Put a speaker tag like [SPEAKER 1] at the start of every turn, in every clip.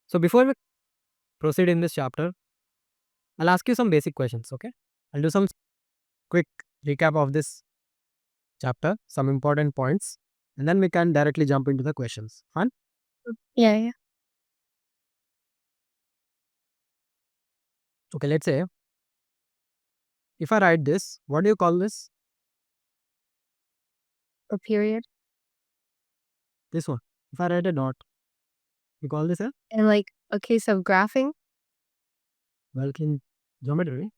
[SPEAKER 1] So before we proceed in this chapter, I'll ask you some basic questions, okay? I'll do some quick recap of this chapter, some important points, and then we can directly jump into the questions. Fine?
[SPEAKER 2] Yeah.
[SPEAKER 1] Okay, let's say if I write this, what do you call this?
[SPEAKER 2] A period.
[SPEAKER 1] This one. If I write a dot, you call this a?
[SPEAKER 2] And like a case of graphing,
[SPEAKER 1] Well, in geometry,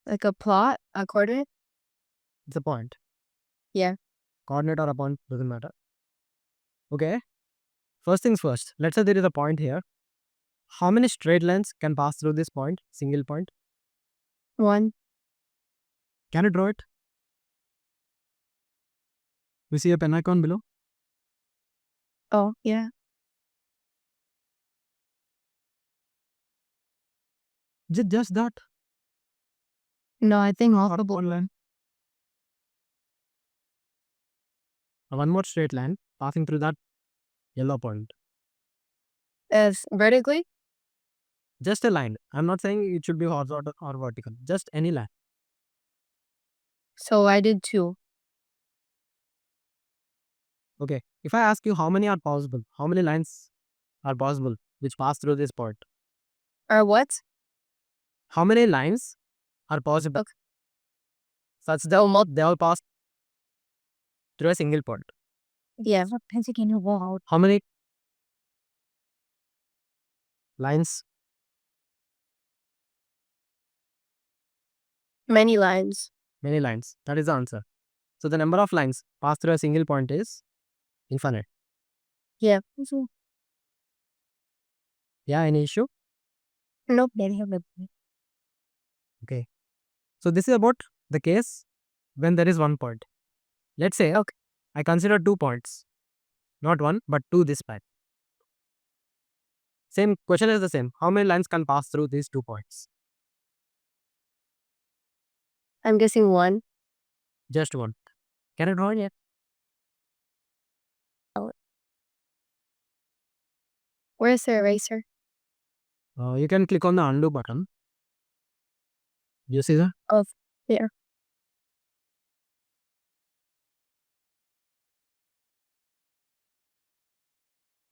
[SPEAKER 2] like a plot, a coordinate.
[SPEAKER 1] it's a point.
[SPEAKER 2] Yeah.
[SPEAKER 1] Coordinate or a point, doesn't matter. Okay. First things first. Let's say there is a point here. How many straight lines can pass through this point? Single point.
[SPEAKER 2] 1.
[SPEAKER 1] Can you draw it? We see a pen icon below.
[SPEAKER 2] Oh, yeah.
[SPEAKER 1] Just that.
[SPEAKER 2] No, I think
[SPEAKER 1] Or
[SPEAKER 2] multiple.
[SPEAKER 1] one line. One more straight line passing through that yellow point.
[SPEAKER 2] As vertically?
[SPEAKER 1] Just a line. I'm not saying it should be horizontal or vertical. Just any line.
[SPEAKER 2] So I did 2.
[SPEAKER 1] Okay. If I ask you how many are possible, how many lines are possible which pass through this point?
[SPEAKER 2] Or what?
[SPEAKER 1] How many lines are possible
[SPEAKER 2] Okay.
[SPEAKER 1] such that they all pass through a single point?
[SPEAKER 2] Yeah.
[SPEAKER 1] How many lines?
[SPEAKER 2] Many lines.
[SPEAKER 1] Many lines. That is the answer. So the number of lines passed through a single point is infinite.
[SPEAKER 2] Yeah.
[SPEAKER 1] Yeah, any issue?
[SPEAKER 2] Nope.
[SPEAKER 1] Okay. So this is about the case when there is one point. Let's say
[SPEAKER 2] Okay.
[SPEAKER 1] I consider 2 points. Not one, but 2 this time. Same question is the same. How many lines can pass through these 2 points?
[SPEAKER 2] I'm guessing 1.
[SPEAKER 1] Just one. Can I draw it yet?
[SPEAKER 2] Where's the eraser?
[SPEAKER 1] You can click on the undo button. You see that?
[SPEAKER 2] Oh, there.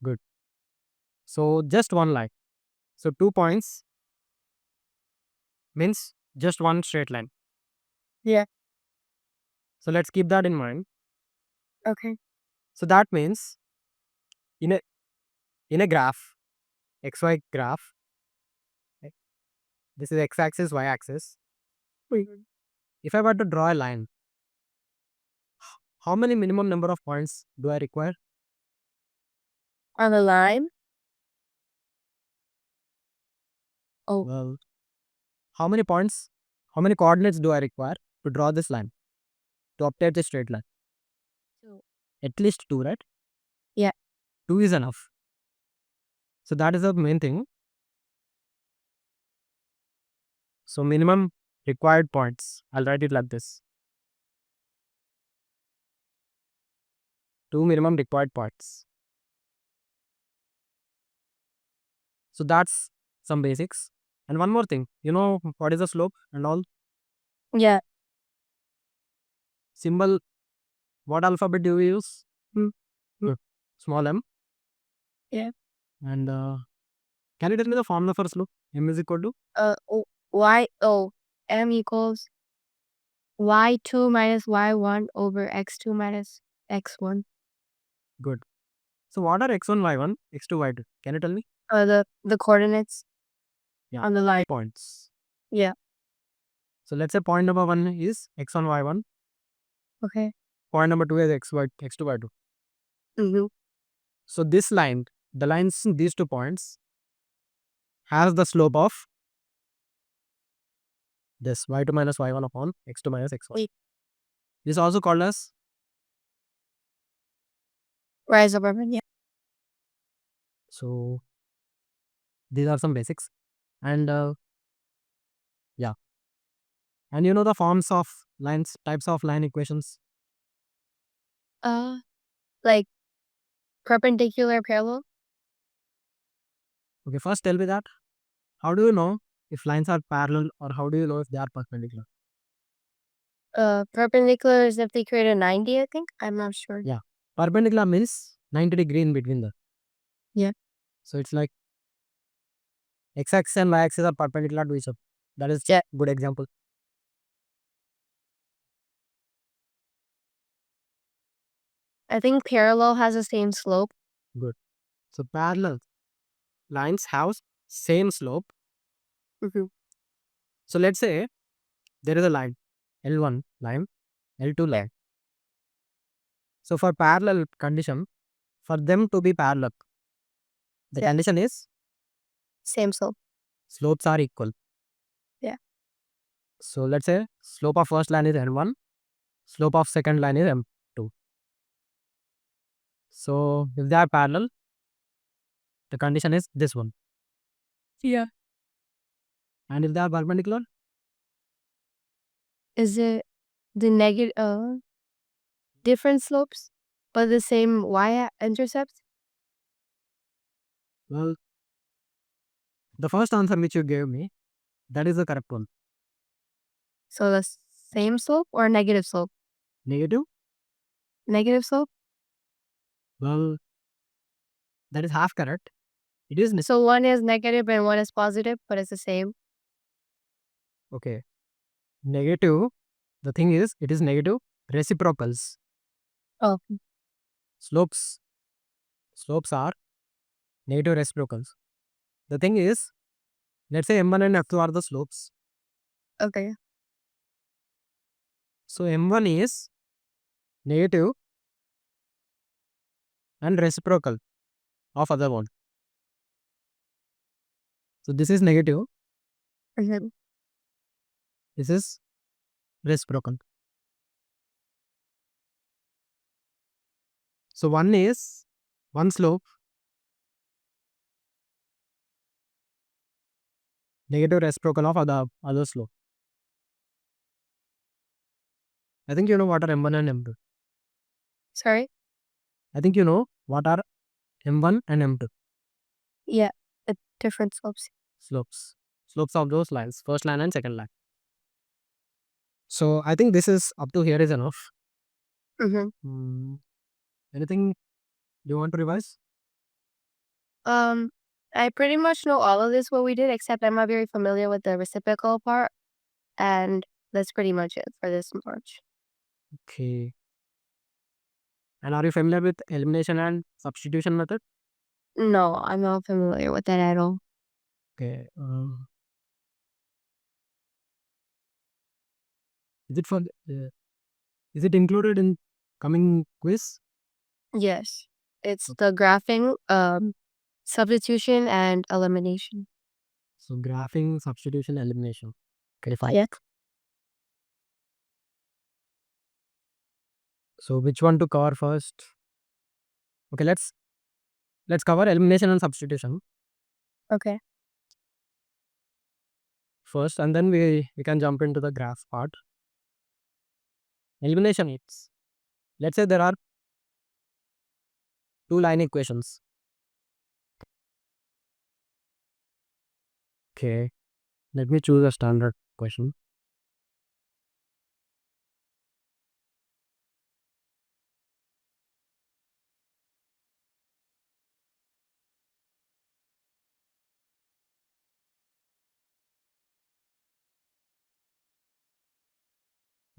[SPEAKER 1] Good. So just one line. So 2 points means just one straight line.
[SPEAKER 2] Yeah.
[SPEAKER 1] So let's keep that in mind.
[SPEAKER 2] Okay.
[SPEAKER 1] So that means in a graph, xy graph, right, this is x-axis, y-axis. If I were to draw a line, how many minimum number of points do I require?
[SPEAKER 2] On the line? Oh,
[SPEAKER 1] Well, how many points, how many coordinates do I require to draw this line, to obtain the straight line?
[SPEAKER 2] 2.
[SPEAKER 1] At least 2, right?
[SPEAKER 2] Yeah.
[SPEAKER 1] 2 is enough. So that is the main thing. So minimum required points. I'll write it like this. 2 minimum required points. So that's some basics. And one more thing, you know what is the slope and all?
[SPEAKER 2] Yeah.
[SPEAKER 1] Symbol, what alphabet do we use? Small m.
[SPEAKER 2] Yeah.
[SPEAKER 1] And can you tell me the formula for slope? M is equal to?
[SPEAKER 2] M equals y2 minus y1 over x2 minus x1.
[SPEAKER 1] Good. So what are x1, y1, x2, y2? Can you tell me?
[SPEAKER 2] The coordinates
[SPEAKER 1] Yeah.
[SPEAKER 2] on the line.
[SPEAKER 1] Points.
[SPEAKER 2] Yeah.
[SPEAKER 1] So let's say point number 1 is x1, y1.
[SPEAKER 2] Okay.
[SPEAKER 1] Point number 2 is x2, y2.
[SPEAKER 2] Mm-hmm.
[SPEAKER 1] So this line, the lines in these 2 points has the slope of this y2 minus y1 upon x2 minus x1.
[SPEAKER 2] Wait.
[SPEAKER 1] This is also called as,
[SPEAKER 2] Rise of urban. Yeah.
[SPEAKER 1] so these are some basics. And yeah. And you know the forms of lines, types of line equations?
[SPEAKER 2] Like Perpendicular, parallel.
[SPEAKER 1] Okay, first tell me that. How do you know if lines are parallel, or how do you know if they are perpendicular?
[SPEAKER 2] Perpendicular is if they create a 90, I think. I'm not sure.
[SPEAKER 1] Yeah. Perpendicular means 90 degree in between them.
[SPEAKER 2] Yeah.
[SPEAKER 1] So it's like x-axis and y-axis are perpendicular to each other. That is
[SPEAKER 2] Yeah.
[SPEAKER 1] good example.
[SPEAKER 2] I think parallel has the same slope.
[SPEAKER 1] Good. So parallel lines have same slope.
[SPEAKER 2] Mm-hmm.
[SPEAKER 1] So let's say there is a line, L1 line, L2 line. So for parallel condition, for them to be parallel, the
[SPEAKER 2] Yeah.
[SPEAKER 1] condition is
[SPEAKER 2] Same slope.
[SPEAKER 1] slopes are equal.
[SPEAKER 2] Yeah.
[SPEAKER 1] So let's say slope of first line is L1, slope of second line is M2. So if they are parallel, the condition is this one.
[SPEAKER 2] Yeah.
[SPEAKER 1] And if they are perpendicular,
[SPEAKER 2] Is it the negative, different slopes, but the same y-intercept?
[SPEAKER 1] well, the first answer which you gave me, that is the correct one.
[SPEAKER 2] So the same slope or negative slope?
[SPEAKER 1] Negative,
[SPEAKER 2] Negative slope?
[SPEAKER 1] well, that is half correct. It is
[SPEAKER 2] So one is negative and one is positive, but it's the same.
[SPEAKER 1] okay. Negative, the thing is, it is negative reciprocals.
[SPEAKER 2] Oh.
[SPEAKER 1] Slopes are negative reciprocals. The thing is, let's say M1 and F2 are the slopes.
[SPEAKER 2] Okay.
[SPEAKER 1] So M1 is negative and reciprocal of other one. So this is negative,
[SPEAKER 2] Mm-hmm.
[SPEAKER 1] this is reciprocal. So one is one slope, negative reciprocal of other slope. I think you know what are M1 and M2.
[SPEAKER 2] Sorry?
[SPEAKER 1] I think you know what are M1 and M2
[SPEAKER 2] Yeah. The different slopes.
[SPEAKER 1] slopes. Slopes of those lines, first line and second line. So I think this is up to here is enough.
[SPEAKER 2] Mm-hmm.
[SPEAKER 1] Anything you want to revise?
[SPEAKER 2] I pretty much know all of this what we did, except I'm not very familiar with the reciprocal part, and that's pretty much it for this March.
[SPEAKER 1] Okay. And are you familiar with elimination and substitution method?
[SPEAKER 2] No, I'm not familiar with that at all.
[SPEAKER 1] Okay. Is it for is it included in coming quiz?
[SPEAKER 2] Yes. It's the graphing, substitution and elimination.
[SPEAKER 1] So graphing, substitution, elimination. Okay, fine.
[SPEAKER 2] Yeah.
[SPEAKER 1] So which one to cover first? Okay, let's cover elimination and substitution
[SPEAKER 2] Okay.
[SPEAKER 1] first, and then we can jump into the graph part. Elimination is, let's say there are two line equations. Okay, let me choose a standard question.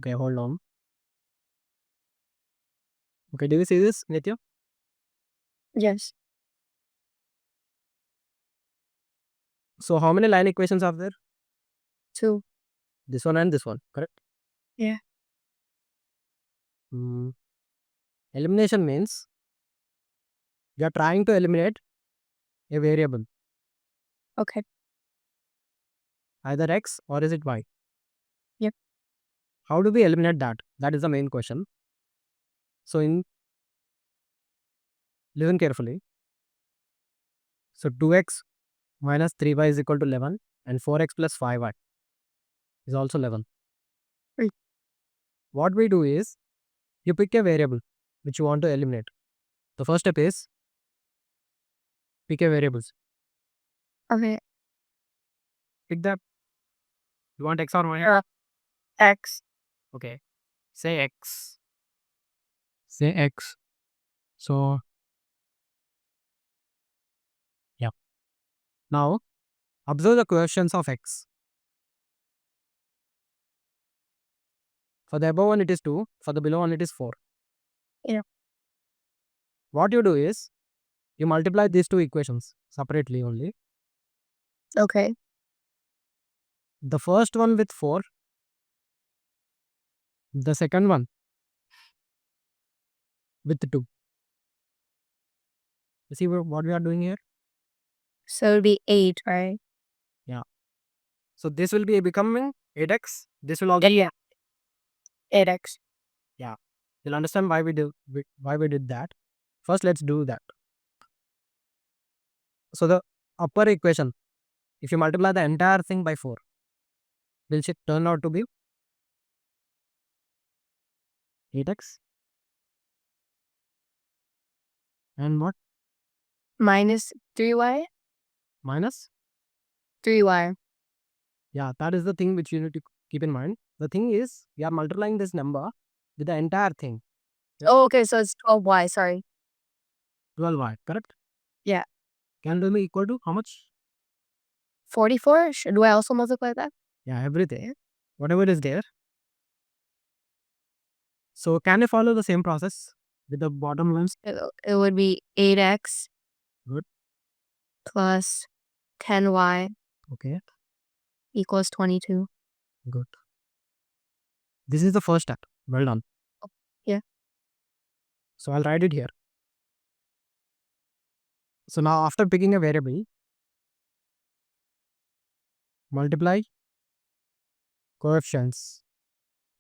[SPEAKER 1] Okay, hold on. Okay, do you see this, Nitya?
[SPEAKER 2] Yes.
[SPEAKER 1] So how many line equations are there?
[SPEAKER 2] 2.
[SPEAKER 1] This one and this one, correct?
[SPEAKER 2] Yeah.
[SPEAKER 1] Elimination means you are trying to eliminate a variable,
[SPEAKER 2] Okay.
[SPEAKER 1] either x or is it y.
[SPEAKER 2] Yep.
[SPEAKER 1] How do we eliminate that? That is the main question. So listen carefully. So 2x minus 3y is equal to 11 and 4x plus 5y is also 11.
[SPEAKER 2] Right.
[SPEAKER 1] What we do is you pick a variable which you want to eliminate. The first step is pick a variables.
[SPEAKER 2] Okay.
[SPEAKER 1] Pick that. You want x or y?
[SPEAKER 2] X.
[SPEAKER 1] Okay. Say x. Say x. So, yeah. Now, observe the coefficients of x. For the above one, it is 2. For the below one, it is 4.
[SPEAKER 2] Yeah.
[SPEAKER 1] What you do is, you multiply these two equations separately only.
[SPEAKER 2] Okay.
[SPEAKER 1] The first one with 4. The second one with 2. You see what we are doing here?
[SPEAKER 2] So it would be 8, right?
[SPEAKER 1] Yeah. So this will be becoming 8x. This will also.
[SPEAKER 2] Yeah. 8x.
[SPEAKER 1] Yeah. You'll understand why we did that. First, let's do that. So the upper equation, if you multiply the entire thing by 4, will it turn out to be 8x? And what?
[SPEAKER 2] Minus 3y?
[SPEAKER 1] Minus?
[SPEAKER 2] 3y.
[SPEAKER 1] Yeah, that is the thing which you need to keep in mind. The thing is, we are multiplying this number with the entire thing. Yeah.
[SPEAKER 2] Oh, okay. So it's 12y. Sorry.
[SPEAKER 1] 12y, correct?
[SPEAKER 2] Yeah.
[SPEAKER 1] Can do me equal to how much?
[SPEAKER 2] 44? Do I also multiply that?
[SPEAKER 1] Yeah, everything. Whatever is there. So can you follow the same process with the bottom ones?
[SPEAKER 2] It would be 8x.
[SPEAKER 1] Good.
[SPEAKER 2] Plus 10y
[SPEAKER 1] Okay,
[SPEAKER 2] equals 22.
[SPEAKER 1] good. This is the first step. Well done.
[SPEAKER 2] Yeah.
[SPEAKER 1] So I'll write it here. So now after picking a variable, multiply coefficients.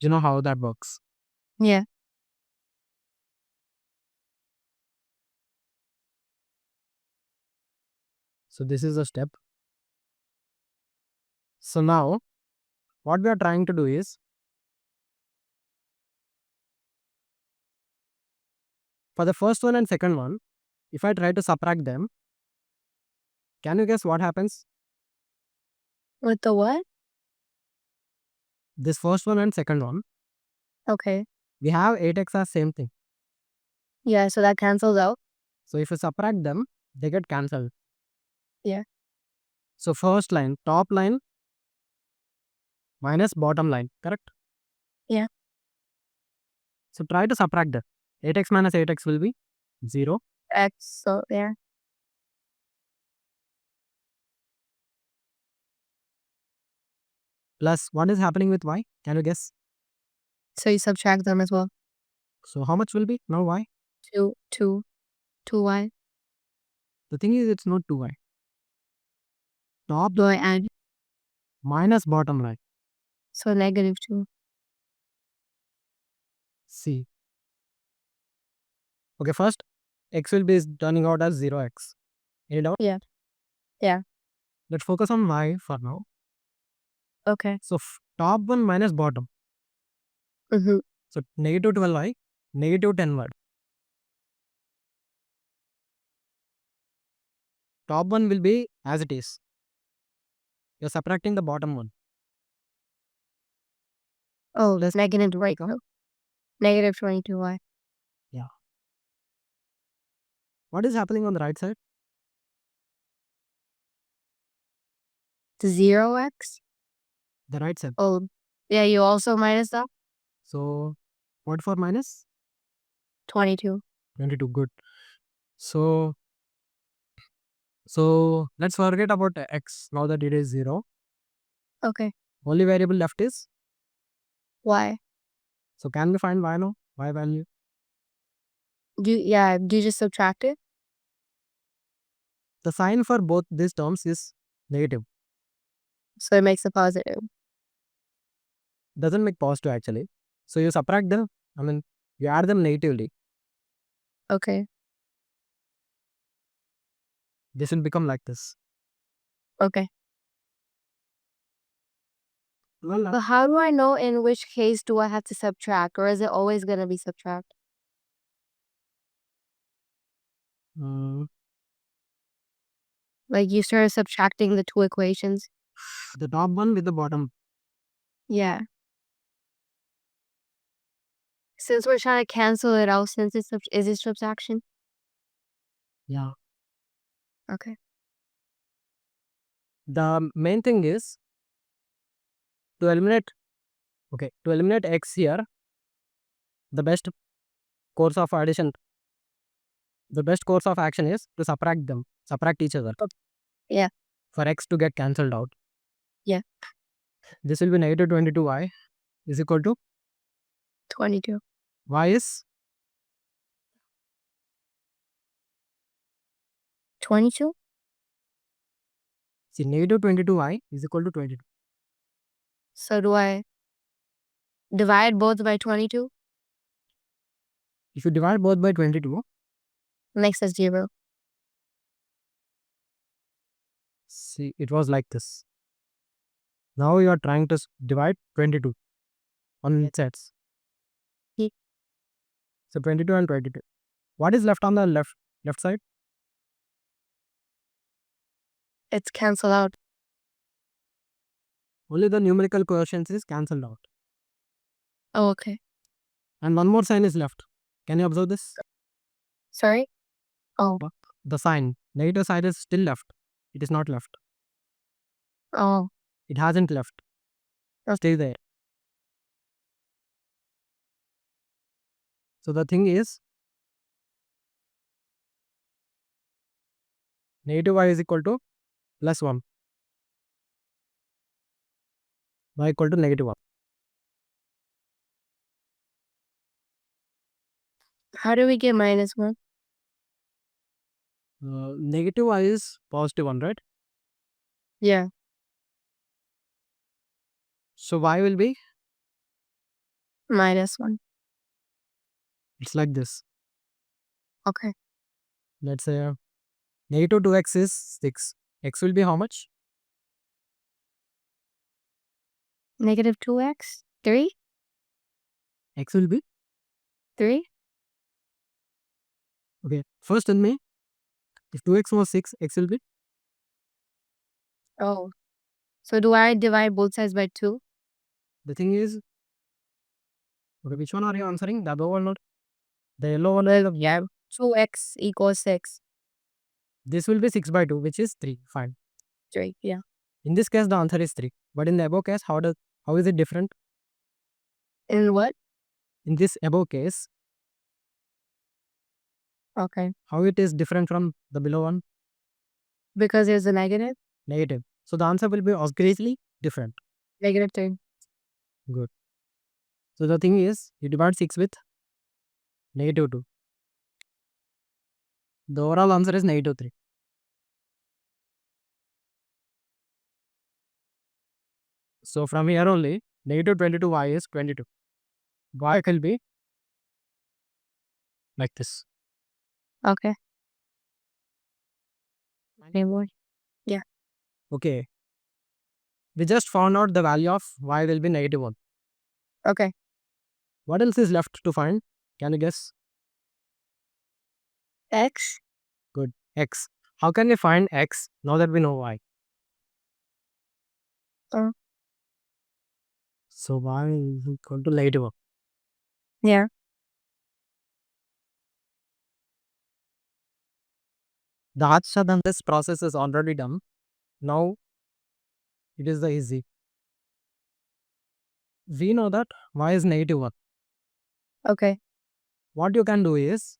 [SPEAKER 1] You know how that works.
[SPEAKER 2] Yeah.
[SPEAKER 1] So this is the step. So now what we are trying to do is, for the first one and second one, if I try to subtract them, can you guess what happens?
[SPEAKER 2] With the what?
[SPEAKER 1] This first one and second one,
[SPEAKER 2] Okay.
[SPEAKER 1] we have 8x as same thing.
[SPEAKER 2] Yeah. So that cancels out.
[SPEAKER 1] So if you subtract them, they get cancelled.
[SPEAKER 2] Yeah.
[SPEAKER 1] So first line, top line minus bottom line, correct?
[SPEAKER 2] Yeah.
[SPEAKER 1] So try to subtract that. 8x minus 8x will be 0.
[SPEAKER 2] X. So there.
[SPEAKER 1] Plus what is happening with y? Can you guess?
[SPEAKER 2] So you subtract them as well.
[SPEAKER 1] So how much will be now y?
[SPEAKER 2] 2y.
[SPEAKER 1] The thing is, it's not 2y. Top
[SPEAKER 2] Do I add?
[SPEAKER 1] minus bottom line.
[SPEAKER 2] So negative 2.
[SPEAKER 1] C. Okay, first x will be turning out as 0x. Any doubt?
[SPEAKER 2] Yeah. Yeah.
[SPEAKER 1] Let's focus on y for now.
[SPEAKER 2] Okay.
[SPEAKER 1] So top one minus bottom.
[SPEAKER 2] Mm-hmm.
[SPEAKER 1] So negative 12y, negative 10y. Top one will be as it is. You're subtracting the bottom one.
[SPEAKER 2] Oh, that's negative right. Negative 22y.
[SPEAKER 1] Yeah. What is happening on the right side?
[SPEAKER 2] 0x?
[SPEAKER 1] The right side.
[SPEAKER 2] Oh, yeah. You also minus that?
[SPEAKER 1] So what for minus?
[SPEAKER 2] 22.
[SPEAKER 1] 22. Good. So let's forget about x now that it is 0.
[SPEAKER 2] Okay.
[SPEAKER 1] Only variable left is.
[SPEAKER 2] Y.
[SPEAKER 1] So can we find y now? Y value.
[SPEAKER 2] Do you just subtract it?
[SPEAKER 1] The sign for both these terms is negative.
[SPEAKER 2] So it makes a positive.
[SPEAKER 1] Doesn't make positive actually. So you subtract them. You add them negatively.
[SPEAKER 2] Okay.
[SPEAKER 1] This will become like this.
[SPEAKER 2] Okay.
[SPEAKER 1] Well,
[SPEAKER 2] But how do I know in which case do I have to subtract, or is it always going to be subtract? Like you started subtracting the two equations.
[SPEAKER 1] The top one with the bottom.
[SPEAKER 2] Yeah. Since we're trying to cancel it out, since is it subtraction?
[SPEAKER 1] Yeah.
[SPEAKER 2] Okay.
[SPEAKER 1] The main thing is to eliminate x here, the best course of action is to subtract each other.
[SPEAKER 2] Yeah.
[SPEAKER 1] For x to get cancelled out.
[SPEAKER 2] Yeah.
[SPEAKER 1] This will be negative 22y is equal to
[SPEAKER 2] 22.
[SPEAKER 1] y is
[SPEAKER 2] 22?
[SPEAKER 1] see negative 22y is equal to 22.
[SPEAKER 2] So do I divide both by 22?
[SPEAKER 1] If you divide both by 22,
[SPEAKER 2] Makes us 0.
[SPEAKER 1] see it was like this. Now you are trying to divide 22 on its sides.
[SPEAKER 2] Yeah.
[SPEAKER 1] So 22 and 22. What is left on the left side?
[SPEAKER 2] It's cancelled out.
[SPEAKER 1] Only the numerical quotients is cancelled out.
[SPEAKER 2] Oh, okay.
[SPEAKER 1] And one more sign is left. Can you observe this?
[SPEAKER 2] Sorry? Oh.
[SPEAKER 1] The sign, negative side is still left. It is not left.
[SPEAKER 2] Oh.
[SPEAKER 1] It hasn't left. Stay there. So the thing is, negative y is equal to plus 1. Y equal to negative 1.
[SPEAKER 2] How do we get minus 1?
[SPEAKER 1] Negative y is positive 1, right?
[SPEAKER 2] Yeah.
[SPEAKER 1] So y will be,
[SPEAKER 2] Minus 1.
[SPEAKER 1] it's like this.
[SPEAKER 2] Okay.
[SPEAKER 1] Let's say negative 2x is 6. X will be how much?
[SPEAKER 2] Negative 2x? 3?
[SPEAKER 1] X will be,
[SPEAKER 2] 3?
[SPEAKER 1] okay, first tell me, if 2x was 6, x will be,
[SPEAKER 2] Oh. So do I divide both sides by 2?
[SPEAKER 1] the thing is, okay, which one are you answering? The above one or the yellow one?
[SPEAKER 2] Yeah. 2x equals 6.
[SPEAKER 1] This will be 6 by 2, which is 3. Fine.
[SPEAKER 2] 3. Yeah.
[SPEAKER 1] In this case, the answer is 3. But in the above case, how is it different?
[SPEAKER 2] In what?
[SPEAKER 1] In this above case,
[SPEAKER 2] Okay.
[SPEAKER 1] how it is different from the below one?
[SPEAKER 2] Because there's a negative?
[SPEAKER 1] Negative. So the answer will be greatly different.
[SPEAKER 2] Negative 3.
[SPEAKER 1] Good. So the thing is, you divide 6 with negative 2. The overall answer is negative 3. So from here only, negative 22y is 22. Y will be like this.
[SPEAKER 2] Okay. Anymore? Yeah.
[SPEAKER 1] Okay. We just found out the value of y will be negative 1.
[SPEAKER 2] Okay.
[SPEAKER 1] What else is left to find? Can you guess?
[SPEAKER 2] X?
[SPEAKER 1] Good. X. How can we find x now that we know y? So y is equal to negative 1.
[SPEAKER 2] Yeah.
[SPEAKER 1] The hard than this process is already done. Now it is the easy. We know that y is negative 1.
[SPEAKER 2] Okay.
[SPEAKER 1] What you can do is,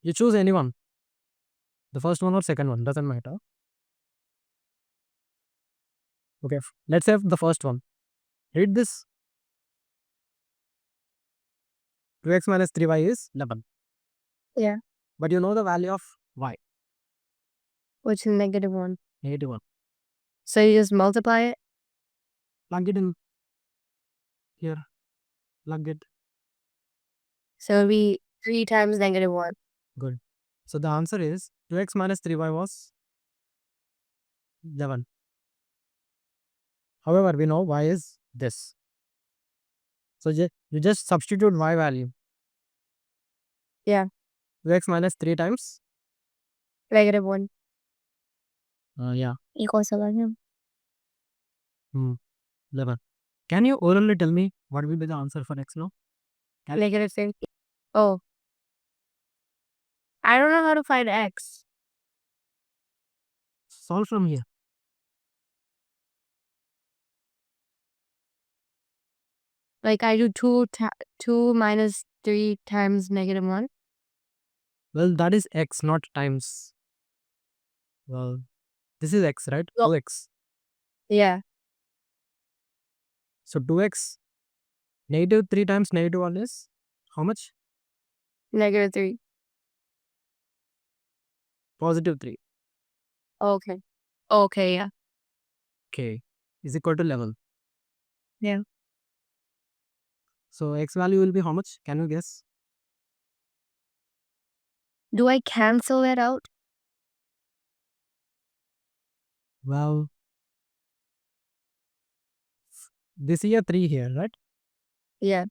[SPEAKER 1] you choose any one. The first one or second one, doesn't matter. Okay, let's have the first one. Read this. 2x minus 3y is 11.
[SPEAKER 2] Yeah.
[SPEAKER 1] But you know the value of y,
[SPEAKER 2] Which is negative 1.
[SPEAKER 1] negative 1.
[SPEAKER 2] So you just multiply it?
[SPEAKER 1] Plug it in here. Plug it.
[SPEAKER 2] So it'll be 3 times negative 1.
[SPEAKER 1] Good. So the answer is 2x minus 3y was 11. However, we know y is this. So you just substitute y value.
[SPEAKER 2] Yeah.
[SPEAKER 1] 2x minus 3 times
[SPEAKER 2] -1
[SPEAKER 1] Yeah.
[SPEAKER 2] equals 11.
[SPEAKER 1] 11. Can you orally tell me what will be the answer for x now?
[SPEAKER 2] -3. Oh. I don't know how to find x.
[SPEAKER 1] Solve from here.
[SPEAKER 2] Like I do 2 minus 3 times -1.
[SPEAKER 1] Well, that is x, not times. Well, this is x, right?
[SPEAKER 2] No.
[SPEAKER 1] 2x.
[SPEAKER 2] Yeah.
[SPEAKER 1] So 2x. -3 times -1 is how much?
[SPEAKER 2] -3.
[SPEAKER 1] +3.
[SPEAKER 2] Okay. Okay, yeah.
[SPEAKER 1] K is equal to 11.
[SPEAKER 2] Yeah.
[SPEAKER 1] So x value will be how much? Can you guess?
[SPEAKER 2] Do I cancel it out?
[SPEAKER 1] Well, this is a 3 here, right?
[SPEAKER 2] Yeah.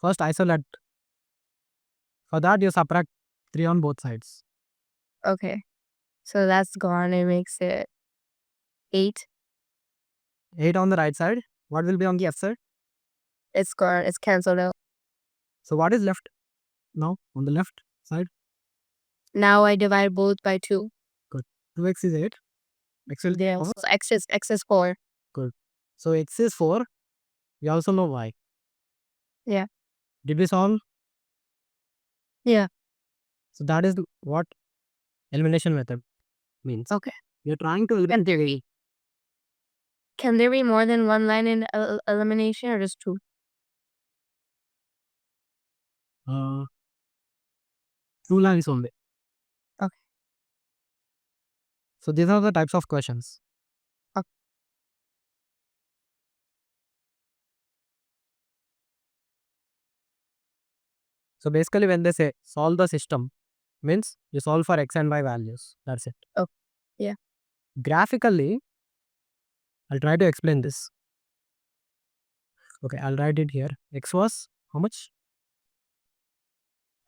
[SPEAKER 1] First isolate. For that you subtract 3 on both sides.
[SPEAKER 2] Okay. So that's gone. It makes it 8.
[SPEAKER 1] 8 on the right side. What will be on the left side?
[SPEAKER 2] It's gone. It's canceled out.
[SPEAKER 1] So what is left now on the left side?
[SPEAKER 2] Now I divide both by 2.
[SPEAKER 1] Good. 2x is 8. X will
[SPEAKER 2] Yeah. So x is 4.
[SPEAKER 1] good. So x is 4. We also know y.
[SPEAKER 2] Yeah.
[SPEAKER 1] Did we solve?
[SPEAKER 2] Yeah.
[SPEAKER 1] So that is what elimination method means.
[SPEAKER 2] Okay.
[SPEAKER 1] You're trying to eliminate.
[SPEAKER 2] Can there be more than one line in elimination or just 2?
[SPEAKER 1] Uh, 2 lines only.
[SPEAKER 2] Okay.
[SPEAKER 1] So these are the types of questions.
[SPEAKER 2] Okay.
[SPEAKER 1] So basically when they say solve the system, means you solve for x and y values. That's it.
[SPEAKER 2] Oh, yeah.
[SPEAKER 1] Graphically, I'll try to explain this. Okay, I'll write it here. X was how much?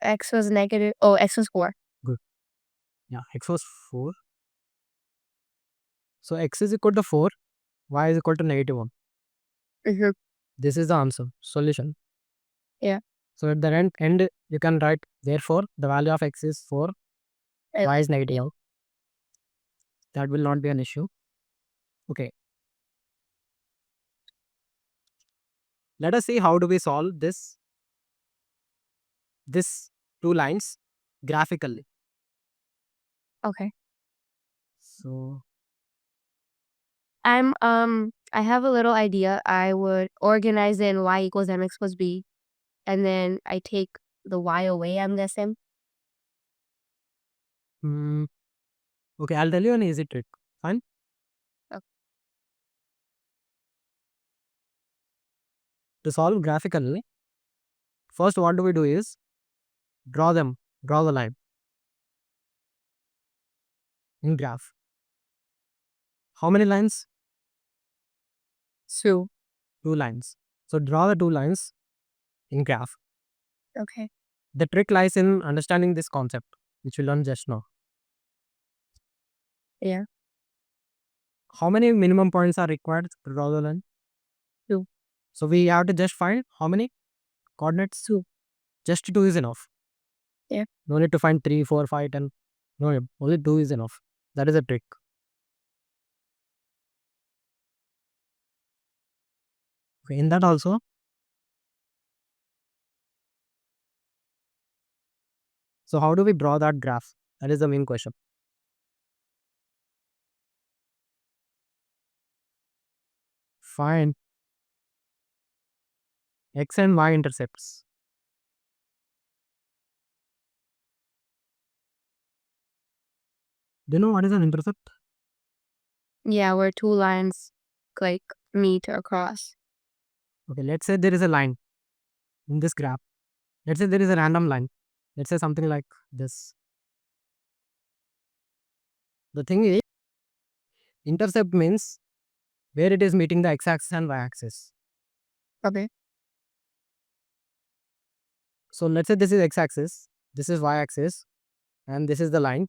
[SPEAKER 2] X was negative. Oh, x was 4.
[SPEAKER 1] Good. Yeah, x was 4. So x is equal to 4, y is equal to -1.
[SPEAKER 2] Mm-hmm.
[SPEAKER 1] This is the answer, solution.
[SPEAKER 2] Yeah.
[SPEAKER 1] So at the end you can write, therefore the value of x is 4, y is negative. That will not be an issue. Okay. Let us see how do we solve this 2 lines graphically.
[SPEAKER 2] Okay.
[SPEAKER 1] So
[SPEAKER 2] I have a little idea. I would organize it in y equals mx plus b, and then I take the y away, I'm guessing.
[SPEAKER 1] okay, I'll tell you an easy trick. Fine.
[SPEAKER 2] Okay.
[SPEAKER 1] To solve graphically, first what do we do is draw the line in graph. How many lines?
[SPEAKER 2] 2.
[SPEAKER 1] 2 lines. So draw the 2 lines in graph.
[SPEAKER 2] Okay.
[SPEAKER 1] The trick lies in understanding this concept, which we learned just now.
[SPEAKER 2] Yeah.
[SPEAKER 1] How many minimum points are required to draw the line?
[SPEAKER 2] 2.
[SPEAKER 1] So we have to just find how many coordinates?
[SPEAKER 2] 2.
[SPEAKER 1] Just 2 is enough.
[SPEAKER 2] Yeah.
[SPEAKER 1] No need to find 3, 4, 5, 10. No, only 2 is enough. That is a trick. Okay, in that also, so how do we draw that graph? That is the main question. Find x and y intercepts. Do you know what is an intercept?
[SPEAKER 2] Yeah, where 2 lines like meet or cross.
[SPEAKER 1] Okay, let's say there is a line in this graph. Let's say there is a random line. Let's say something like this. The thing is, intercept means where it is meeting the x-axis and y-axis.
[SPEAKER 2] Okay.
[SPEAKER 1] So let's say this is x-axis, this is y-axis, and this is the line.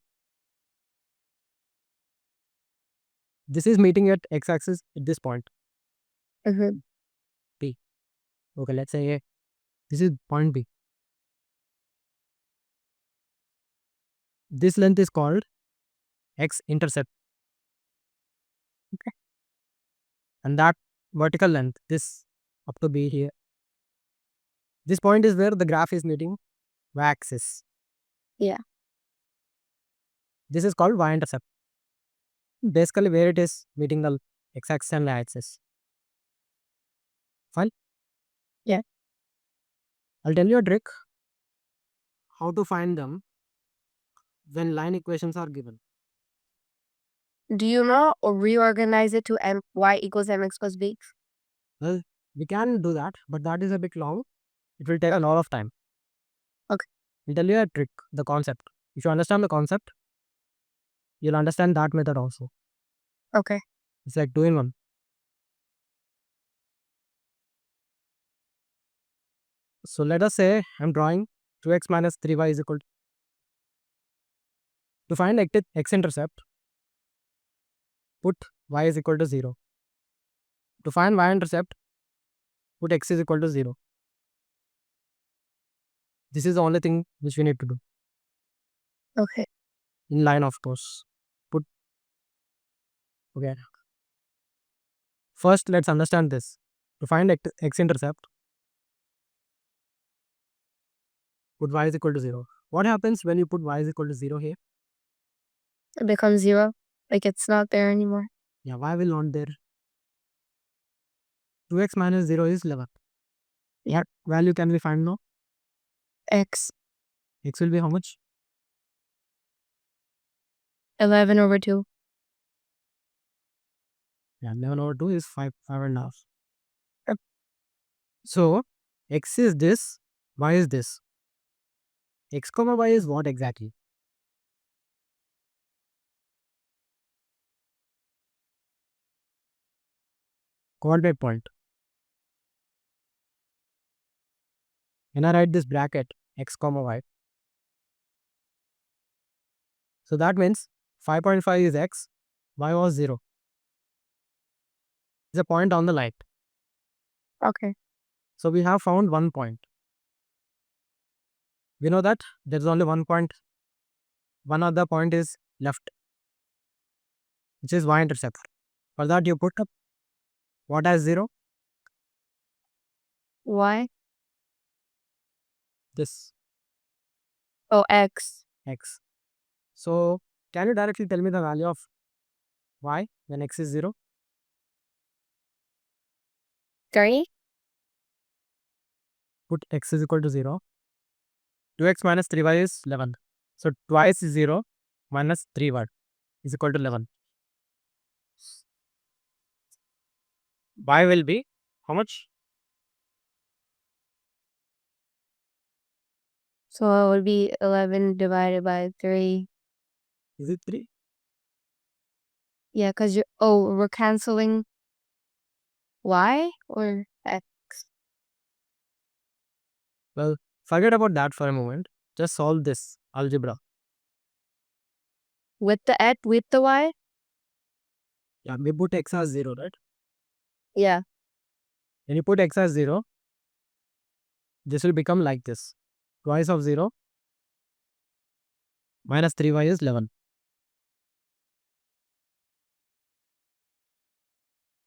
[SPEAKER 1] This is meeting at x-axis at this point. P. Okay, let's say this is point B. This length is called x-intercept. Okay. And that vertical length, this up to B here. This point is where the graph is meeting y-axis.
[SPEAKER 2] Yeah.
[SPEAKER 1] This is called y-intercept. Basically where it is meeting the x-axis and y-axis. Fine?
[SPEAKER 2] Yeah.
[SPEAKER 1] I'll tell you a trick how to find them when line equations are given.
[SPEAKER 2] Do you know or reorganize it to y equals mx plus b?
[SPEAKER 1] Well, we can do that, but that is a bit long. It will take a lot of time.
[SPEAKER 2] Okay.
[SPEAKER 1] I'll tell you a trick, the concept. If you understand the concept, you'll understand that method also.
[SPEAKER 2] Okay.
[SPEAKER 1] It's like 2 in 1. So let us say I'm drawing 2x minus 3y is equal to find x-intercept, put y is equal to 0. To find y-intercept, put x is equal to 0. This is the only thing which we need to do.
[SPEAKER 2] Okay.
[SPEAKER 1] In line, of course. Okay. First, let's understand this. To find x-intercept, put y is equal to 0. What happens when you put y is equal to 0 here?
[SPEAKER 2] It becomes 0. Like it's not there anymore.
[SPEAKER 1] Yeah, y will not there. 2x minus 0 is 11. What value can we find now?
[SPEAKER 2] X.
[SPEAKER 1] X will be how much?
[SPEAKER 2] 11 over 2.
[SPEAKER 1] Yeah, 11 over 2 is 5.5. So, x is this, y is this. X comma y is what exactly? Coordinate point. When I write this bracket, x comma y. So that means 5.5 is x, y was 0. It's a point on the line.
[SPEAKER 2] Okay.
[SPEAKER 1] So we have found one point. We know that there is only one point. One other point is left, which is y-intercept. For that you put up what as 0?
[SPEAKER 2] Y.
[SPEAKER 1] This
[SPEAKER 2] Oh, x.
[SPEAKER 1] x. So can you directly tell me the value of y when x is 0?
[SPEAKER 2] 3.
[SPEAKER 1] Put x is equal to 0. 2x minus 3y is 11. So twice 0 minus 3y is equal to 11. Y will be how much?
[SPEAKER 2] So it would be 11 divided by 3.
[SPEAKER 1] Is it 3?
[SPEAKER 2] Yeah, because we're canceling y or x?
[SPEAKER 1] Well, forget about that for a moment. Just solve this algebra.
[SPEAKER 2] With the y?
[SPEAKER 1] Yeah, we put x as 0, right?
[SPEAKER 2] Yeah.
[SPEAKER 1] When you put x as 0, this will become like this. Twice of 0 minus 3y is 11.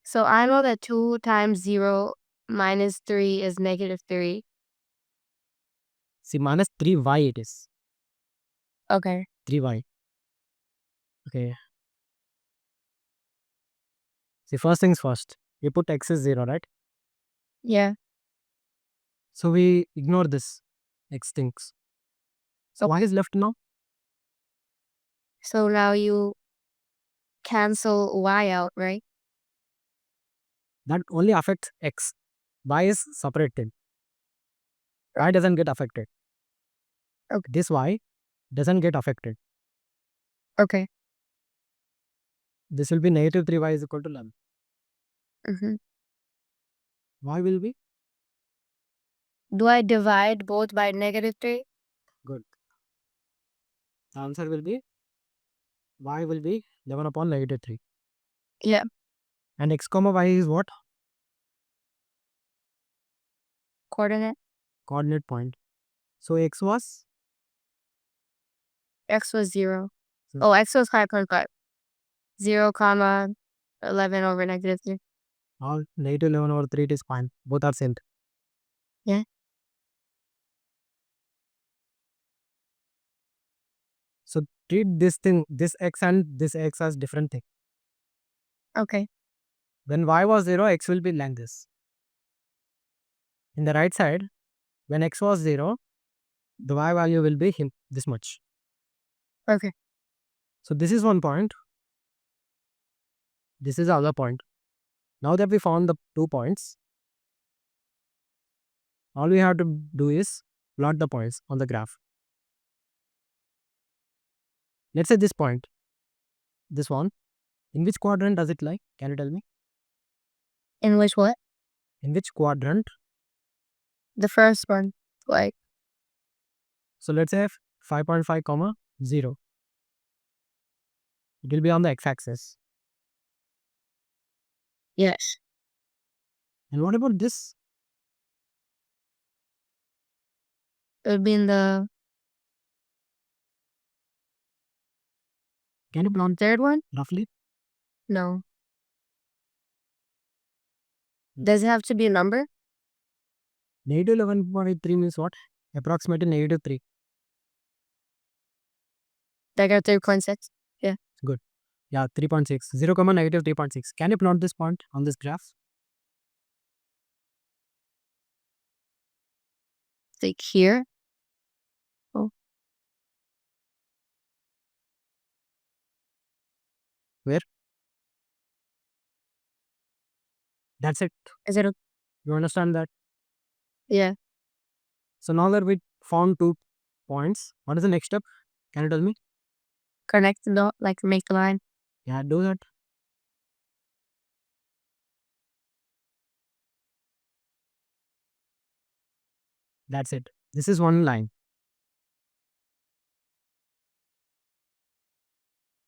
[SPEAKER 2] So I know that 2 times 0 minus 3 is negative 3.
[SPEAKER 1] See, minus 3y it is.
[SPEAKER 2] Okay.
[SPEAKER 1] 3y. Okay. See, first things first. We put x is 0, right?
[SPEAKER 2] Yeah.
[SPEAKER 1] So we ignore this x things. So y is left now.
[SPEAKER 2] So now you cancel y out, right?
[SPEAKER 1] That only affects x. Y is separated. Y doesn't get affected.
[SPEAKER 2] Okay.
[SPEAKER 1] This y doesn't get affected.
[SPEAKER 2] Okay.
[SPEAKER 1] This will be negative 3y is equal to 11.
[SPEAKER 2] Mm-hmm.
[SPEAKER 1] Y will be?
[SPEAKER 2] Do I divide both by negative 3?
[SPEAKER 1] Good. The answer will be y will be 11 upon negative 3.
[SPEAKER 2] Yeah.
[SPEAKER 1] And x comma y is what?
[SPEAKER 2] Coordinate.
[SPEAKER 1] Coordinate point. So x was?
[SPEAKER 2] X was 0.
[SPEAKER 1] So-
[SPEAKER 2] Oh, X was 5.5. 0, comma, 11 over negative 3.
[SPEAKER 1] All negative 11 over 3 it is fine. Both are same.
[SPEAKER 2] Yeah.
[SPEAKER 1] So treat this thing, this x and this x as different thing.
[SPEAKER 2] Okay.
[SPEAKER 1] When y was 0, x will be like this. In the right side, when x was 0, the y value will be this much.
[SPEAKER 2] Okay.
[SPEAKER 1] So this is one point. This is the other point. Now that we found the 2 points, all we have to do is plot the points on the graph. Let's say this point, this one, in which quadrant does it lie? Can you tell me?
[SPEAKER 2] In which what?
[SPEAKER 1] In which quadrant?
[SPEAKER 2] The first one. Like,
[SPEAKER 1] So let's say 5.5 comma 0. It will be on the x-axis.
[SPEAKER 2] yes.
[SPEAKER 1] And what about this?
[SPEAKER 2] It would be in the
[SPEAKER 1] Can you plot
[SPEAKER 2] third one?
[SPEAKER 1] roughly?
[SPEAKER 2] No. Does it have to be a number?
[SPEAKER 1] Negative 11.3 means what? Approximately negative 3.
[SPEAKER 2] Like a 3.6?
[SPEAKER 1] Good. Yeah, 3.6. 0 comma negative 3.6. Can you plot this point on this graph?
[SPEAKER 2] Like here? Oh.
[SPEAKER 1] Where? That's it.
[SPEAKER 2] Is it a,
[SPEAKER 1] You understand that?
[SPEAKER 2] yeah.
[SPEAKER 1] So now that we found 2 points, what is the next step? Can you tell me?
[SPEAKER 2] Connect the dot, like make the line.
[SPEAKER 1] Yeah, do that. That's it. This is one line.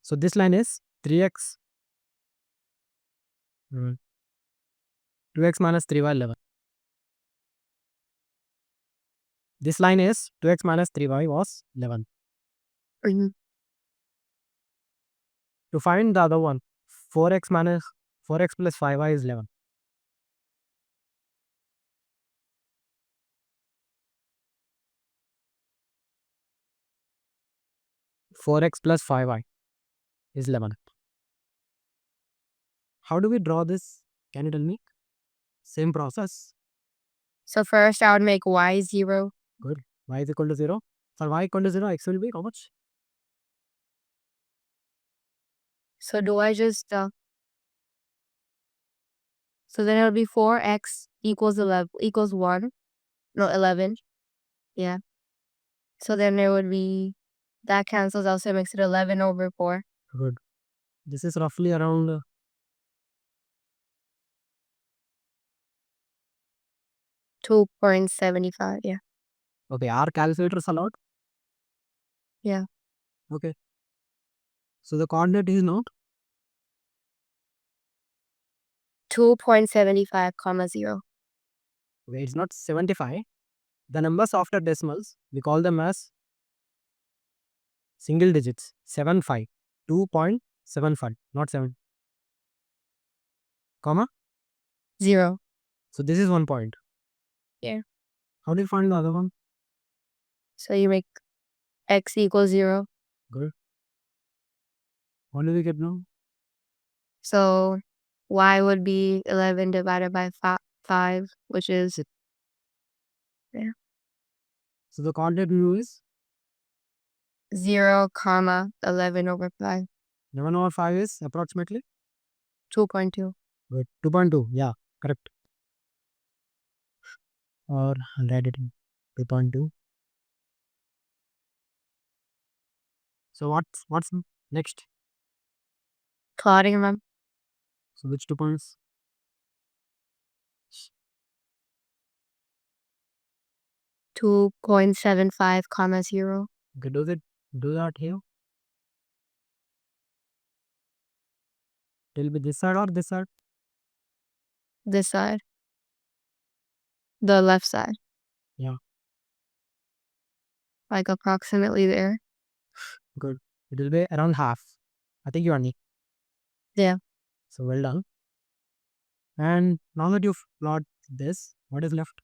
[SPEAKER 1] So this line is 3x 2x minus 3y 11. This line is 2x minus 3y was 11.
[SPEAKER 2] Mhm.
[SPEAKER 1] To find the other one, 4x minus 4x plus 5y is 11. 4x plus 5y is 11. How do we draw this? Can you tell me? Same process.
[SPEAKER 2] So first I would make y 0.
[SPEAKER 1] Good. Y is equal to 0. For y equal to 0, x will be how much?
[SPEAKER 2] So do I just, so then it'll be 4x equals 11, equals 1. No, 11. Yeah. So then it would be, that cancels out, so it makes it 11 over 4.
[SPEAKER 1] Good. This is roughly around
[SPEAKER 2] 2.75, yeah.
[SPEAKER 1] okay. Are calculators allowed?
[SPEAKER 2] Yeah.
[SPEAKER 1] Okay. So the coordinate is not
[SPEAKER 2] 2.75, comma 0.
[SPEAKER 1] okay. It's not 75. The numbers after decimals we call them as single digits. 75. 2.75. Not 7. Comma.
[SPEAKER 2] 0.
[SPEAKER 1] So this is one point.
[SPEAKER 2] Yeah.
[SPEAKER 1] How do you find the other one?
[SPEAKER 2] So you make x equals 0.
[SPEAKER 1] Good. What do we get now?
[SPEAKER 2] So y would be 11 divided by 5, which is, yeah,
[SPEAKER 1] So the coordinate view is
[SPEAKER 2] 0, comma 11 over 5.
[SPEAKER 1] 11 over 5 is approximately
[SPEAKER 2] 2.2.
[SPEAKER 1] good. 2.2. Yeah, correct. Or I'll write it in 2.2. So what's next?
[SPEAKER 2] Plotting them.
[SPEAKER 1] So which 2 points?
[SPEAKER 2] 2.75, comma 0.
[SPEAKER 1] Okay, do that here. It will be this side or this side?
[SPEAKER 2] This side. The left side.
[SPEAKER 1] Yeah.
[SPEAKER 2] Like approximately there.
[SPEAKER 1] Good. It will be around half. I think you are neat.
[SPEAKER 2] Yeah.
[SPEAKER 1] So well done. And now that you've plot this, what is left?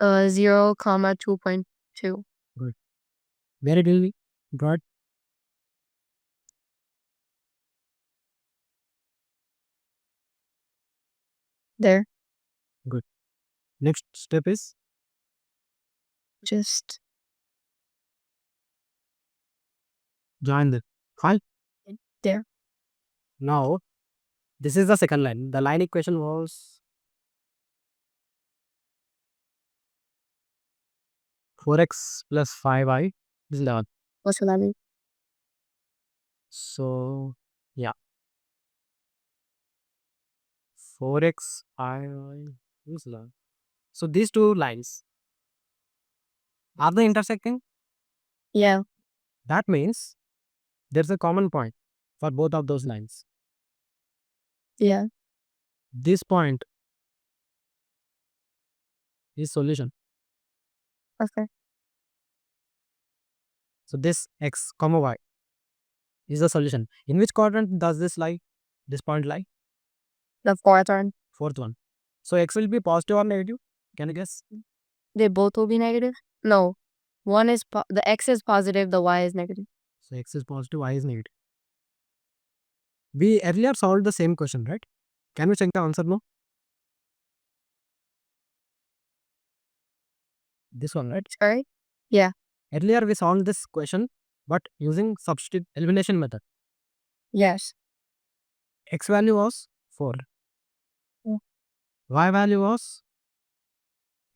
[SPEAKER 2] 0, 2.2.
[SPEAKER 1] Good. Where it will be? Got
[SPEAKER 2] There.
[SPEAKER 1] good. Next step is
[SPEAKER 2] Just
[SPEAKER 1] join the file.
[SPEAKER 2] there.
[SPEAKER 1] Now this is the second line. The line equation was 4x plus 5y is 11.
[SPEAKER 2] What's that mean?
[SPEAKER 1] So yeah, 4x I is 11. So these two lines are they intersecting?
[SPEAKER 2] Yeah.
[SPEAKER 1] That means there's a common point for both of those lines.
[SPEAKER 2] Yeah.
[SPEAKER 1] This point is solution.
[SPEAKER 2] Okay.
[SPEAKER 1] So this x comma y is the solution. In which quadrant does this lie? This point lie?
[SPEAKER 2] The fourth one.
[SPEAKER 1] Fourth one. So x will be positive or negative? Can you guess?
[SPEAKER 2] They both will be negative? No. One is the x is positive, the y is negative.
[SPEAKER 1] So x is positive, y is negative. We earlier solved the same question, right? Can we check the answer now? This one, right?
[SPEAKER 2] Sorry? Yeah.
[SPEAKER 1] Earlier we solved this question, but using substitute elimination method.
[SPEAKER 2] Yes.
[SPEAKER 1] X value was 4.
[SPEAKER 2] Mm.
[SPEAKER 1] Y value was,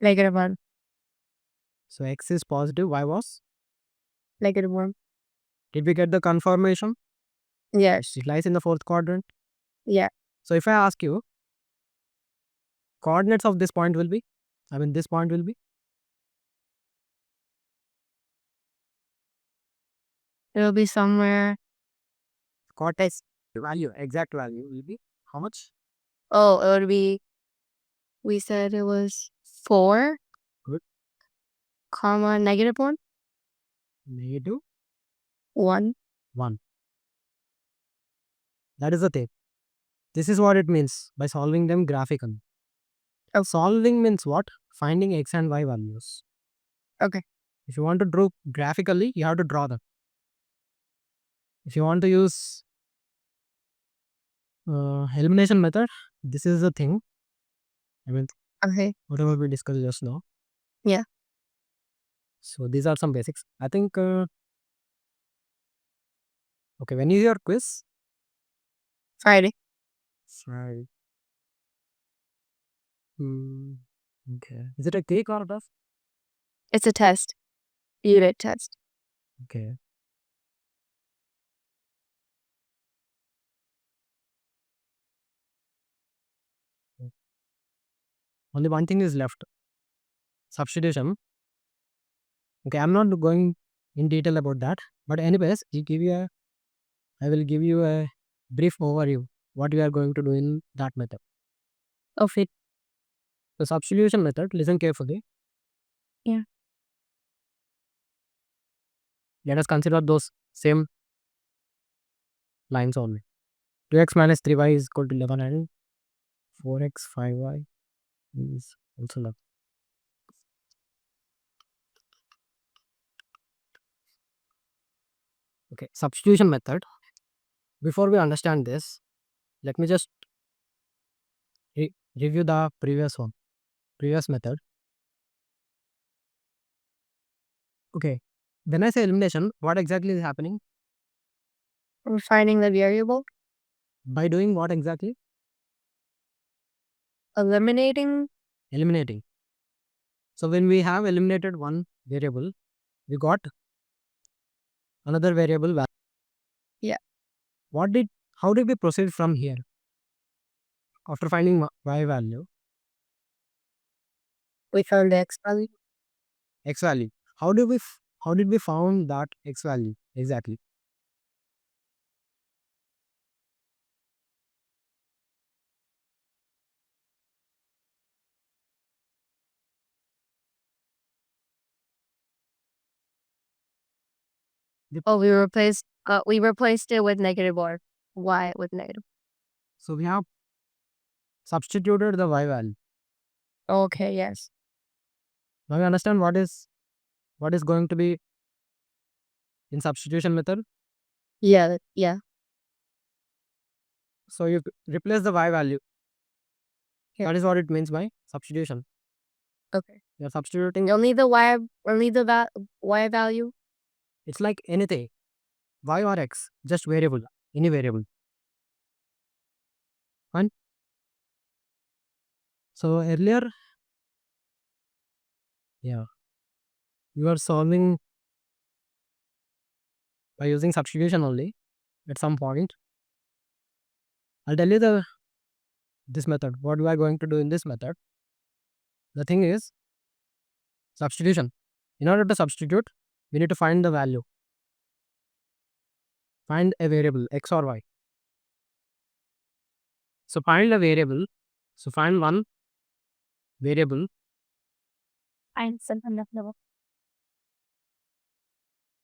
[SPEAKER 2] Negative 1.
[SPEAKER 1] so x is positive, y was.
[SPEAKER 2] Negative 1.
[SPEAKER 1] Did we get the confirmation?
[SPEAKER 2] Yes.
[SPEAKER 1] It lies in the fourth quadrant.
[SPEAKER 2] Yeah.
[SPEAKER 1] So if I ask you, coordinates of this point will be, this point will be,
[SPEAKER 2] It'll be somewhere.
[SPEAKER 1] coordinates value, exact value will be how much?
[SPEAKER 2] Oh, it would be. We said it was 4.
[SPEAKER 1] Good.
[SPEAKER 2] Comma negative 1.
[SPEAKER 1] Negative
[SPEAKER 2] 1.
[SPEAKER 1] 1. That is the thing. This is what it means by solving them graphically.
[SPEAKER 2] Oh.
[SPEAKER 1] Solving means what? Finding x and y values.
[SPEAKER 2] Okay.
[SPEAKER 1] If you want to draw graphically, you have to draw them. If you want to use elimination method, this is the thing.
[SPEAKER 2] Okay.
[SPEAKER 1] Whatever we discussed just now.
[SPEAKER 2] Yeah.
[SPEAKER 1] So these are some basics. I think. Okay, when is your quiz?
[SPEAKER 2] Friday.
[SPEAKER 1] Right. Okay. Is it a cake or a tough?
[SPEAKER 2] It's a test. Unit test.
[SPEAKER 1] Okay. Only one thing is left. Substitution. Okay, I'm not going in detail about that. But anyways, I will give you a brief overview what we are going to do in that method.
[SPEAKER 2] Okay.
[SPEAKER 1] The substitution method, listen carefully.
[SPEAKER 2] Yeah.
[SPEAKER 1] Let us consider those same lines only. 2x minus 3y is equal to 11 and 4x 5y is also 11. Okay, substitution method. Before we understand this, let me just review the previous method. Okay, when I say elimination, what exactly is happening?
[SPEAKER 2] We're finding the variable.
[SPEAKER 1] By doing what exactly?
[SPEAKER 2] Eliminating.
[SPEAKER 1] Eliminating. So when we have eliminated one variable, we got another variable value.
[SPEAKER 2] Yeah.
[SPEAKER 1] How did we proceed from here? After finding y value,
[SPEAKER 2] We found the x value.
[SPEAKER 1] x value. How did we found that x value exactly?
[SPEAKER 2] Oh, we replaced it with negative or y with negative.
[SPEAKER 1] So we have substituted the y value.
[SPEAKER 2] Okay, yes.
[SPEAKER 1] Now you understand what is going to be in substitution method.
[SPEAKER 2] Yeah, yeah.
[SPEAKER 1] So you replace the y value.
[SPEAKER 2] Here.
[SPEAKER 1] That is what it means by substitution.
[SPEAKER 2] Okay.
[SPEAKER 1] You are substituting.
[SPEAKER 2] Only the y value.
[SPEAKER 1] It's like anything, y or x, just variable, any variable. Fine. So earlier, yeah, you are solving by using substitution only at some point. I'll tell you this method. What we are going to do in this method. The thing is substitution. In order to substitute, we need to find the value. Find a variable x or y. So find a variable. So find one variable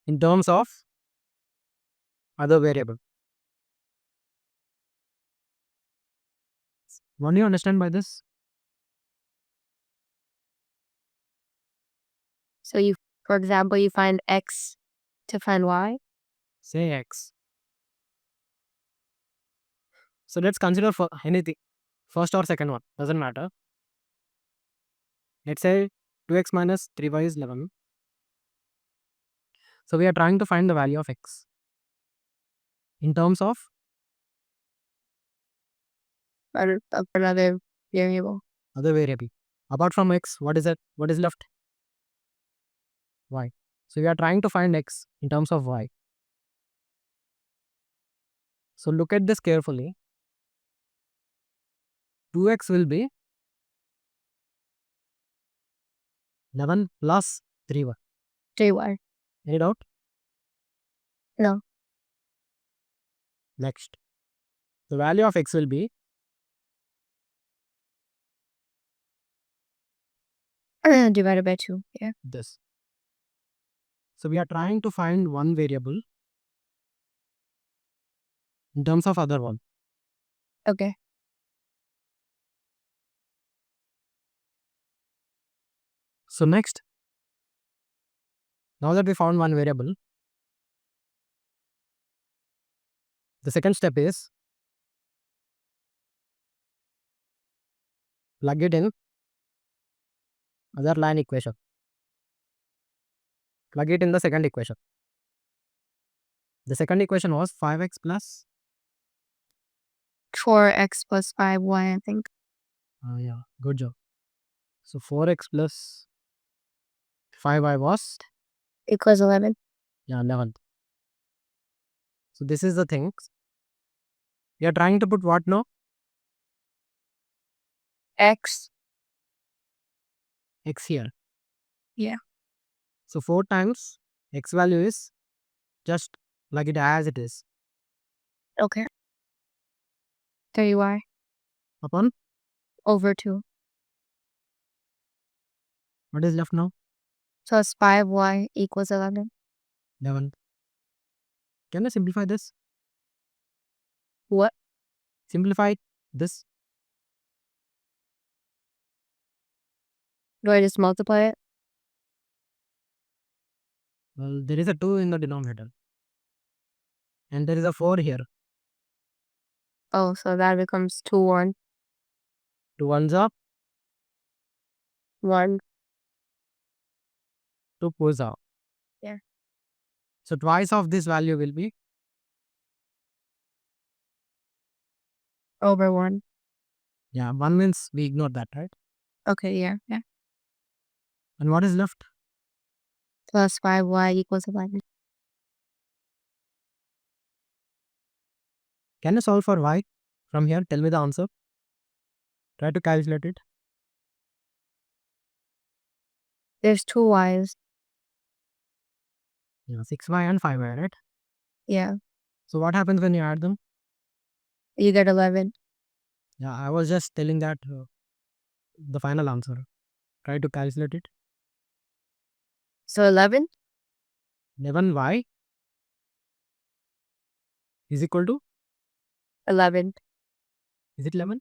[SPEAKER 1] in terms of other variable. What do you understand by this?
[SPEAKER 2] So for example, you find x to find y.
[SPEAKER 1] Say x. So let's consider for anything, first or second one, doesn't matter. Let's say 2x minus 3y is 11. So we are trying to find the value of x in terms of
[SPEAKER 2] Another variable.
[SPEAKER 1] other variable. Apart from x, what is it? What is left? Y. So we are trying to find x in terms of y. So look at this carefully. 2x will be 11 plus 3y.
[SPEAKER 2] 3y.
[SPEAKER 1] Any doubt?
[SPEAKER 2] No.
[SPEAKER 1] Next. The value of x will be
[SPEAKER 2] divided by 2. Yeah.
[SPEAKER 1] this. So we are trying to find one variable in terms of other one.
[SPEAKER 2] Okay.
[SPEAKER 1] So next, now that we found one variable, the second step is plug it in other line equation. Plug it in the second equation. The second equation was 5x plus
[SPEAKER 2] 4x plus 5y, I think.
[SPEAKER 1] yeah, good job. So 4x plus 5y was
[SPEAKER 2] Equals 11.
[SPEAKER 1] 11. So this is the thing. We are trying to put what now?
[SPEAKER 2] X.
[SPEAKER 1] X here.
[SPEAKER 2] Yeah.
[SPEAKER 1] So 4 times x value is just like it as it is.
[SPEAKER 2] Okay. 3y
[SPEAKER 1] Upon
[SPEAKER 2] over 2.
[SPEAKER 1] what is left now?
[SPEAKER 2] So it's 5y equals 11.
[SPEAKER 1] 11. Can I simplify this?
[SPEAKER 2] What?
[SPEAKER 1] Simplify this.
[SPEAKER 2] Do I just multiply it?
[SPEAKER 1] Well, there is a 2 in the denominator. And there is a 4 here.
[SPEAKER 2] Oh, so that becomes 2, 1.
[SPEAKER 1] 2 ones up,
[SPEAKER 2] 1.
[SPEAKER 1] 2 fours up.
[SPEAKER 2] Yeah.
[SPEAKER 1] So twice of this value will be
[SPEAKER 2] Over 1.
[SPEAKER 1] yeah, 1 means we ignore that, right?
[SPEAKER 2] Okay, yeah. Yeah.
[SPEAKER 1] And what is left?
[SPEAKER 2] Plus 5y equals 11.
[SPEAKER 1] Can you solve for y from here? Tell me the answer. Try to calculate it.
[SPEAKER 2] There's 2 y's.
[SPEAKER 1] Yeah, 6y and 5y, right?
[SPEAKER 2] Yeah.
[SPEAKER 1] So what happens when you add them?
[SPEAKER 2] You get 11.
[SPEAKER 1] Yeah, I was just telling that the final answer. Try to calculate it.
[SPEAKER 2] So 11?
[SPEAKER 1] 11y is equal to,
[SPEAKER 2] 11.
[SPEAKER 1] is it 11?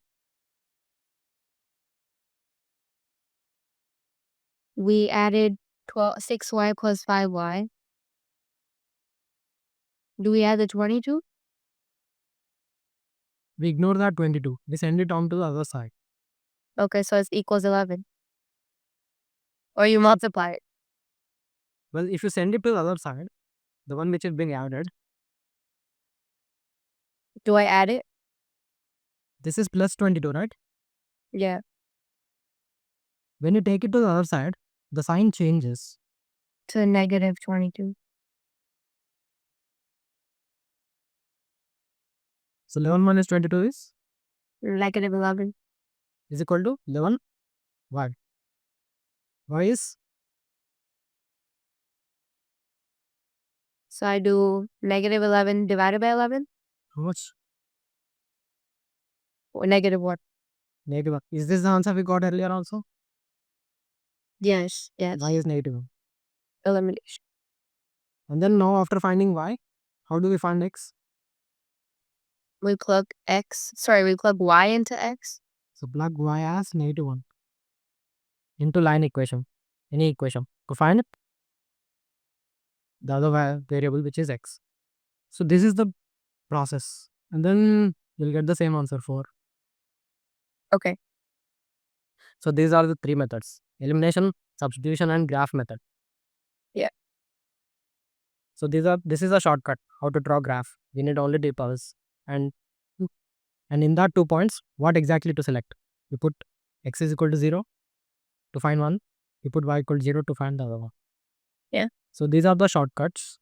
[SPEAKER 2] We added 6y plus 5y. Do we add the 22?
[SPEAKER 1] We ignore that 22. We send it on to the other side.
[SPEAKER 2] Okay, so it's equals 11. Or you multiply it.
[SPEAKER 1] Well, if you send it to the other side, the one which is being added,
[SPEAKER 2] Do I add it?
[SPEAKER 1] this is plus 22, right?
[SPEAKER 2] Yeah.
[SPEAKER 1] When you take it to the other side, the sign changes.
[SPEAKER 2] To negative 22.
[SPEAKER 1] So 11 minus 22
[SPEAKER 2] Negative 11.
[SPEAKER 1] is equal to 11 y. Y is,
[SPEAKER 2] So I do negative 11 divided by 11?
[SPEAKER 1] how much?
[SPEAKER 2] Or negative 1?
[SPEAKER 1] Negative 1. Is this the answer we got earlier also?
[SPEAKER 2] Yes. Yes.
[SPEAKER 1] Y is negative 1.
[SPEAKER 2] Elimination.
[SPEAKER 1] And then now after finding y, how do we find x?
[SPEAKER 2] We plug we plug y into x.
[SPEAKER 1] So plug y as negative 1 into line equation, any equation, to find the other variable which is x. So this is the process, and then you'll get the same answer for.
[SPEAKER 2] Okay.
[SPEAKER 1] So these are the three methods: elimination, substitution, and graph method.
[SPEAKER 2] Yeah.
[SPEAKER 1] So this is a shortcut how to draw graph. We need only 2 powers, and in that 2 points, what exactly to select? You put x is equal to 0 to find one. You put y equal to 0 to find the other one.
[SPEAKER 2] Yeah.
[SPEAKER 1] So these are the shortcuts